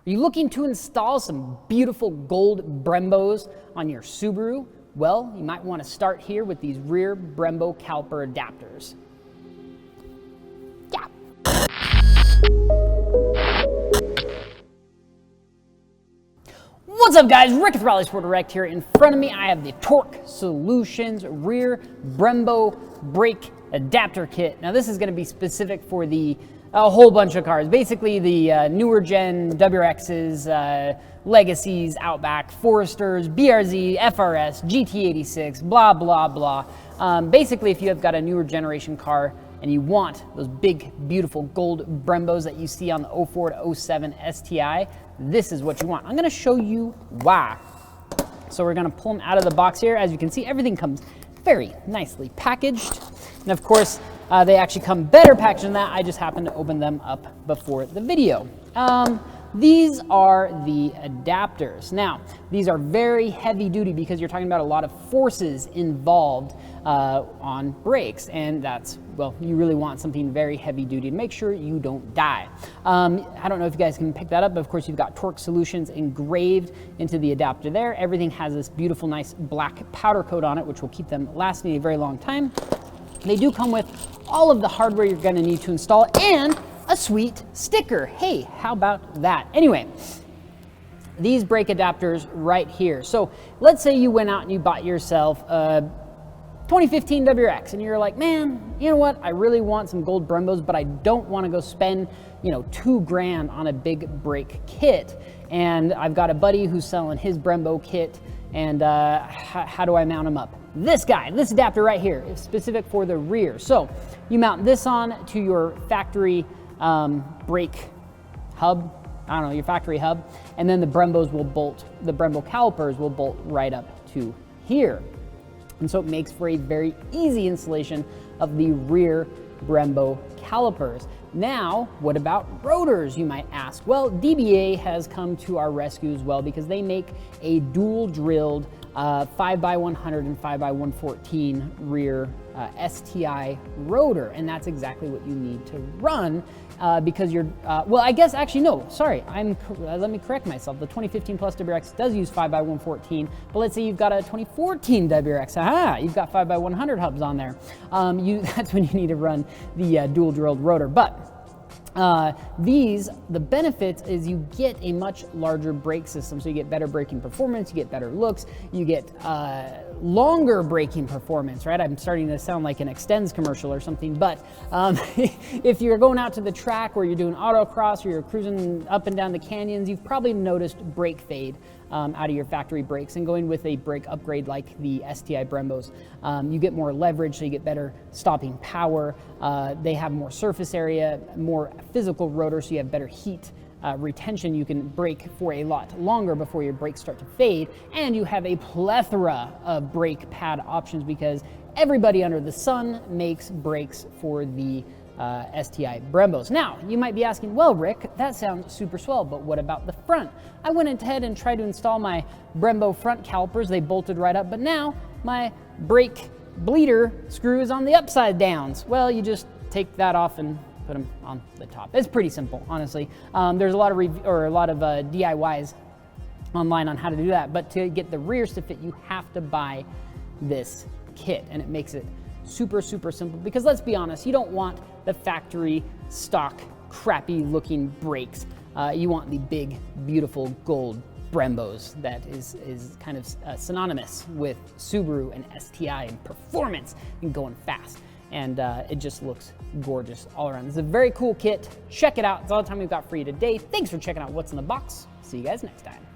Are you looking to install some beautiful gold Brembos on your Subaru? Well, you might want to start here with these rear Brembo caliper adapters. Yeah. What's up, guys? Rick with RallySport Direct here. In front of me, I have the Torque Solutions rear Brembo brake adapter kit. Now, this is going to be specific for a whole bunch of cars. Basically, the newer gen WRXs, Legacies, Outback, Foresters, BRZ, FRS, GT86, blah, blah, blah. Basically, if you have got a newer generation car and you want those big, beautiful gold Brembos that you see on the 04 to 07 STI, this is what you want. I'm gonna show you why. So we're gonna pull them out of the box here. As you can see, everything comes very nicely packaged. And of course, they actually come better packaged than that. I just happened to open them up before the video. These are the adapters. Now, these are very heavy duty because you're talking about a lot of forces involved on brakes, and that's, well, you really want something very heavy duty to make sure you don't die. I don't know if you guys can pick that up, but of course you've got Torque Solutions engraved into the adapter there. Everything has this beautiful, nice black powder coat on it, which will keep them lasting a very long time. They do come with all of the hardware you're gonna need to install and a sweet sticker. Hey, how about that? Anyway, these brake adapters right here. So let's say you went out and you bought yourself a 2015 WRX and you're like, man, you know what? I really want some gold Brembos, but I don't want to go spend, $2 grand on a big brake kit. And I've got a buddy who's selling his Brembo kit, and how do I mount them up? This adapter right here is specific for the rear. So you mount this on to your factory brake hub, your factory hub, and then the Brembos will bolt, the Brembo calipers will bolt right up to here. And so it makes for a very easy installation of the rear Brembo calipers. Now, what about rotors, you might ask? Well, DBA has come to our rescue as well because they make a dual drilled 5x100 and 5x114 rear STI rotor, and that's exactly what you need to run because you're, well, I guess actually no, sorry, let me correct myself. The 2015 Plus WRX does use 5x114, but let's say you've got a 2014 WRX, you've got 5x100 hubs on there. That's when you need to run the dual drilled rotor. But the benefits is you get a much larger brake system, so you get better braking performance, you get better looks, you get longer braking performance, right? I'm starting to sound like an Extends commercial or something, but if you're going out to the track or you're doing autocross or you're cruising up and down the canyons, you've probably noticed brake fade out of your factory brakes, and going with a brake upgrade like the STI Brembos, you get more leverage, so you get better stopping power. They have more surface area, more physical rotor, so you have better heat retention. You can brake for a lot longer before your brakes start to fade, and you have a plethora of brake pad options because everybody under the sun makes brakes for the STI Brembos. Now, you might be asking, well, Rick, that sounds super swell, but what about the front? I went ahead and tried to install my Brembo front calipers. They bolted right up, but now my brake bleeder screw is on the upside downs. Well, you just take that off and put them on the top. It's pretty simple, honestly. There's a lot of DIYs online on how to do that, but to get the rears to fit, you have to buy this kit, and it makes it super, super simple because let's be honest, you don't want the factory stock crappy looking brakes. You want the big, beautiful gold Brembos that is kind of synonymous with Subaru and STI and performance and going fast. And it just looks gorgeous all around. This is a very cool kit. Check it out. It's all the time we've got for you today. Thanks for checking out what's in the box. See you guys next time.